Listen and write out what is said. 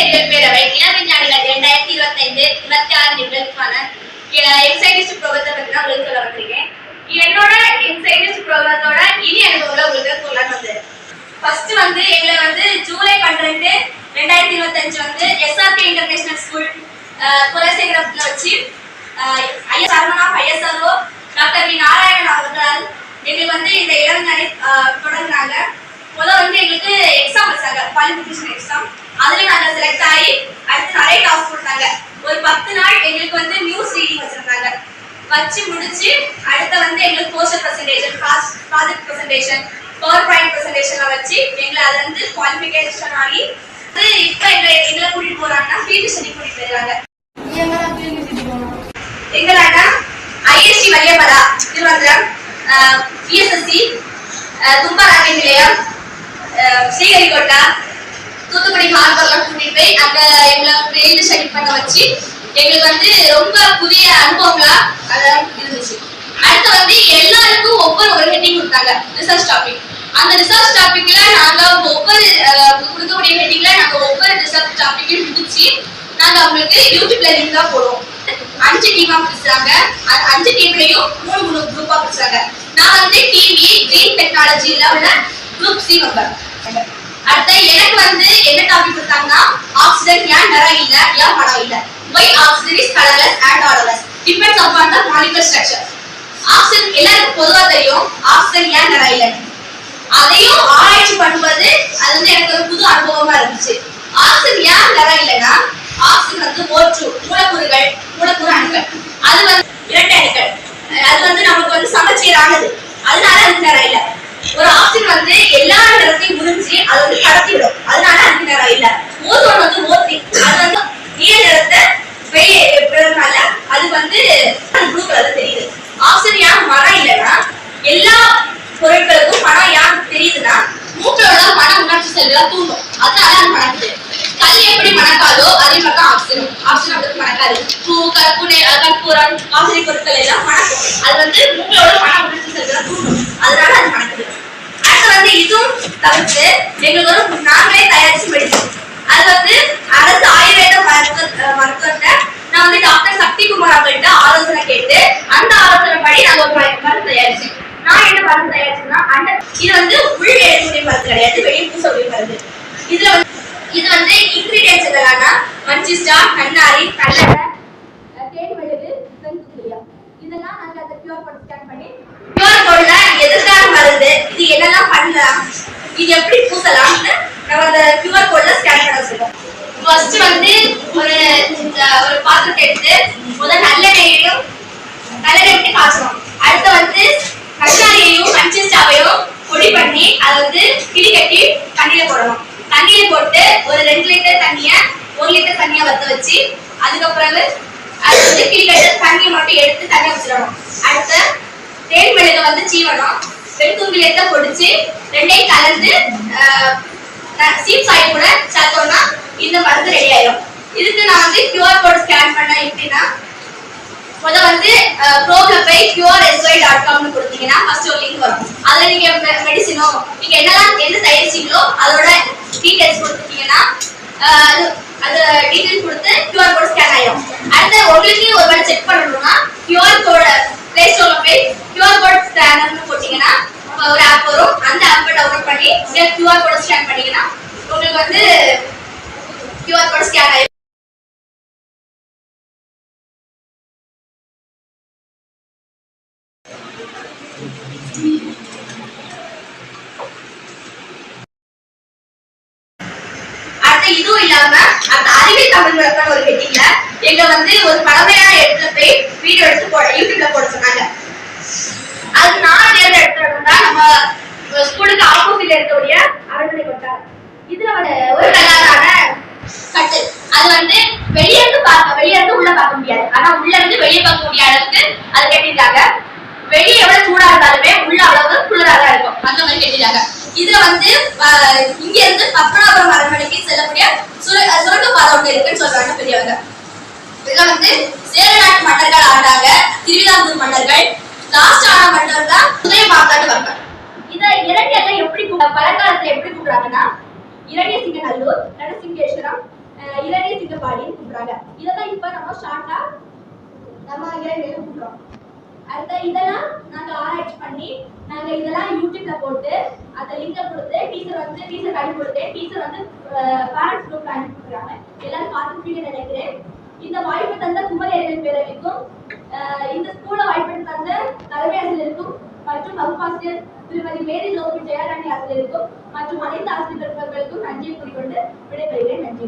ஆசிரியர்கள் பேரவை இளவிஞ்ஞானிகள் 2025-26 நிகழ்ச்சிக்கான எக்ஸைட்டிஸ்ட் ப்ரோக்ராத்தை பற்றி தான் உங்களுக்கு சொல்ல வந்திருக்கேன். என்னோட எக்ஸைட்டிஸ்ட் ப்ரோக்ராத்தோட இனி அனுபவங்களை உங்களுக்கு சொல்லலாம்னு வந்தேன். ஃபர்ஸ்ட் எங்களை ஜூலை 12, 2025 எஸ்ஆர்கே இன்டர்நேஷனல் ஸ்கூல் குலசேகரத்தில் வச்சு ஐஎஸ்ஆர்ஓ டாக்டர் வி நாராயணன் அவர்களால் எங்களுக்கு இந்த இளவிஞ்ஞானி தொடங்கினாங்க. முதல்ல எங்களுக்கு எக்ஸாம் வச்சாங்க, குவாலிஃபிகேஷன் எக்ஸாம். அதுல நாங்க செலக்ட் ஆகி அடுத்து நிறைய டாஸ்க் கொடுத்தாங்க. ஒரு 10 நாள் எங்களுக்கு நியூஸ் ரீடிங் வச்சிருந்தாங்க. வச்சு முடிச்சு அடுத்து எங்களுக்கு poster presentation, project presentation, power point presentation வச்சு எங்களை அதுல குவாலிஃபிகேஷன் ஆகி இப்ப எங்களை கூட்டிட்டு போறாங்கன்னா ஃபீல்டு ஸ்டடி கூட்டிட்டு போயிருக்காங்க. எங்களான ISD வலியபரா Thiruvananthapuram, BSSC Thumba rocket நிலையம், ஸ்ரீஹரிகோட்டா, தூத்துக்குடி ஹார்பர்லாம் கூட்டிட்டு போய் அங்க எங்களை ஃபீல்டு ஸ்டடி பண்ண வச்சு எங்களுக்கு ரொம்ப புதிய அனுபவங்களா அதெல்லாம் இருந்துச்சு. அடுத்து எல்லாருக்கும் ஒவ்வொரு ஹெட்டிங் கொடுத்தாங்க, ரிசர்ச் டாபிக். அந்த ரிசர்ச் டாபிக்ல நாங்க ஒவ்வொரு கொடுக்கக்கூடிய ஹெட்டிங்ல நாங்க ஒவ்வொரு ரிசர்ச் டாபிக்கையும் முடிச்சு நாங்க அவங்களுக்கு யூடியூப்ல லிங்க் தான் போடுவோம். 5 டீமா பிரிச்சாங்க. 5 டீம்லயும் 3 குரூப்பா பிரிச்சாங்க. நான் டிவி கிரீன் டெக்னாலஜில உள்ள குரூப் சி மெம்பர். அடுத்து எனக்கு என்ன டாபிக் கொடுத்தாங்கன்னா ஆக்சிஜன் ஏன் நிறம் இல்ல, ஏன் படம் இல்ல, why oxygen is colorless and odorless depends upon the molecular structure. Oxygen எல்லாருக்கும் பொதுவா தெரியும் ஆக்சிஜன் ஏன் நிறம் இல்ல, அதையும் ஆராய்ச்சி பண்ணுவது அது எனக்கு ஒரு புது அனுபவமா இருந்துச்சு. ஆக்சிஜன் ஏன் நிறம் இல்லைன்னா ஆக்சிஜன் மூலக்கூறு அணுக்கள், அது இரட்டை அணுக்கள், அது நமக்கு சமச்சீரானது, அதனால அதுக்கு நிறம் இல்ல. ஒரு ஆக்சிஜன் எல்லா நிறத்தையும் உறிஞ்சி அது கடத்திவிடும், அதனால அதுக்கு நிறம் இல்ல. ஓசோன் O3, அது நீல நிறத்தை வெளியே விடுறதுனால அது ப்ளூ கலர்ல தெரியுது. ஆக்சிஜன் ஏன் மரம் இல்லைன்னா எல்லா பொருட்களுக்கும் மனம் ஏன் தெரியுதுன்னா மூக்கோட மன உணர்ச்சி செல்களா தூண்டும், அதனால அது மணக்குது. கல் எப்படி மணக்காதோ அதே மாதிரி தான் ஆக்சிஜன் அப்படி மணக்காது. பூ, கற்பூரம், வாசனை பொருட்கள் எல்லாம் மணக்கும், அது மூக்கோட மன உணர்ச்சி செல்களா தூண்டும், அதனால அது மணக்குது. அடுத்து இதுவும் தவிர்த்து எங்களுக்கு நாங்களே தயாரிச்சு மெடிசன். அது அரசு ஆயுர்வேத மருத்துவத்தை நான் டாக்டர் சக்திகுமார் அவங்கள்ட்ட ஆலோசனை கேட்டு அந்த ஆலோசனை படி நாங்க ஒரு மருந்து தயாரிச்சேன். நான் என்ன மருந்து தயாரிச்சேன்னா இது உள் ஏற்கக்கூடிய மருந்து கிடையாது, வெளியே பூசக்கூடிய மருந்து. இது இன்கிரீடியன்ஸ் என்னன்னா மஞ்சிஸ்டா, கண்ணாரி, கல்லறை, தேன் மிளகு, வெண்குதிரியா, இதெல்லாம் நாங்க அந்த கியூஆர் கோட் ஸ்கேன் பண்ணி கியூஆர் கோட்ல எதுக்கான மருந்து, இது என்னெல்லாம் பண்ணலாம், இது எப்படி பூசலாம்னு நம்ம அந்த கியூஆர் கோட்ல ஸ்கேன் பண்ண வச்சிருக்கோம். ஃபர்ஸ்ட் ஒரு பாத்திரத்தை எடுத்து முதல் நல்லெண்ணெயையும் விட்டு காய்ச்சணும். அடுத்து கண்ணாடியையும் மஞ்சிஸ்டாவையும் பொடி பண்ணி அதை கிளி கட்டி தண்ணியில போடணும். தண்ணியில போட்டு ஒரு 2 லிட்டர் தண்ணிய 1 லிட்டர் தண்ணியா வத்த வச்சு அதுக்கப்புறம் அது கிளி கட்ட தண்ணியை மட்டும் எடுத்து தண்ணிய வச்சிடணும். அடுத்து தேன் மிளகு சீவனம், வெண்குங்கிலியத்தை பொடிச்சு 2ஐயும் கலந்து சீப் சாய் கூட சேர்த்தோம்னா இந்த மருந்து ரெடி ஆயிடும். இதுக்கு நான் QR கோட் ஸ்கேன் பண்ண எப்படின்னா ப்ரோக்ல போய் curesy.com கொடுத்தீங்கன்னா ஃபர்ஸ்ட் ஒரு லிங்க் வரும். அதுல நீங்க மெடிசினோ நீங்க என்ன தயாரிச்சீங்களோ அதோட டீடைல்ஸ் கொடுத்தீங்கன்னா அது டீடைல்ஸ் கொடுத்து QR கோட் ஸ்கேன் ஆயிடும். அடுத்து உங்களுக்கு ஒரு வேளை செக் பண்ணணும்னா QR கோட் பிளே ஸ்டோர்ல போய் QR கோட் ஸ்கேனர்னு போட்டீங்கன்னா ஒரு ஆப் வரும். அந்த ஆப்பை டவுன்லோட் பண்ணி நீங்க QR கோட் ஸ்கேன் பண்ணீங்கன்னா உங்களுக்கு QR கோட் ஸ்கேன் ஆயிடும். இதுவும் இல்லாம அந்த அறிவியல் தமிழ் ஒரு ஹெட்டிங்ல எங்க ஒரு பழமையான இடத்துல போய் வீடியோ எடுத்து யூடியூப்ல போட சொன்னாங்க. அது நான் நேர்ல எடுத்துட்டோம்னா நம்ம ஸ்கூலுக்கு ஆப்போசிட்ல இருக்கக்கூடிய அரண்மனை கொட்டார். இதுல ஒரு கலரான கட்டு, அது வெளியே இருந்து உள்ள பார்க்க முடியாது, ஆனா உள்ள இருந்து வெளியே பார்க்கக்கூடிய அளவுக்கு அது கட்டிட்டாங்க. வெளியே எவ்வளவு சூடா இருந்தாலுமே உள்ள அளவு குளிரா தான் இருக்கும், அந்த மாதிரி கட்டிட்டாங்க. இதுல இங்க இருந்து பத்மநாபபுரம் அரண்மனைக்கு செல்லக்கூடிய சுரங்க பாதை ஒன்று இருக்குன்னு சொல்றாங்க பெரியவங்க. இதுல சேர நாட்டு மன்னர்கள் ஆண்டாங்க, திருவிதாங்கூர் மன்னர்கள், லாஸ்ட் ஆன மன்னர் தான் உதய மாதாண்டு வந்தாங்க. இத இரண்டியெல்லாம் எப்படி பழங்காலத்துல எப்படி கூப்பிடுறாங்கன்னா இரண்டிய சிங்கநல்லூர், நரசிங்கேஸ்வரம், இளநீர் சிங்கப்பாடின்னு கூப்பிடுறாங்க. இதெல்லாம் இப்ப நம்ம ஷார்ட்டா நம்ம இளநீர் கூப்பிடுறோம். அடுத்த இதெல்லாம் நாங்க ஆராய்ச்சி பண்ணி நாங்க இதெல்லாம் யூடியூப்ல போட்டு அந்த லிங்கை கொடுத்து டீச்சர் அனுப்பி கொடுத்தேன். டீச்சர் பேரண்ட்ஸ் குரூப்ல அனுப்பி கொடுக்குறாங்க. எல்லாரும் பார்த்துருப்பீங்கன்னு நினைக்கிறேன். இந்த வாய்ப்பு தந்த குமரி அறிவியல் பேரவைக்கும் இந்த ஸ்கூல வாய்ப்பு தந்த தலைமை ஆசிரியருக்கும் மற்றும் வகுப்பாசிரியர் திருமதி மேரி ஜோபி ஜெயராணி ஆசிரியருக்கும் மற்றும் அனைத்து ஆசிரியர்களுக்கும் நன்றியை கூறிக்கொண்டு விடைபெறுகிறேன். நன்றி.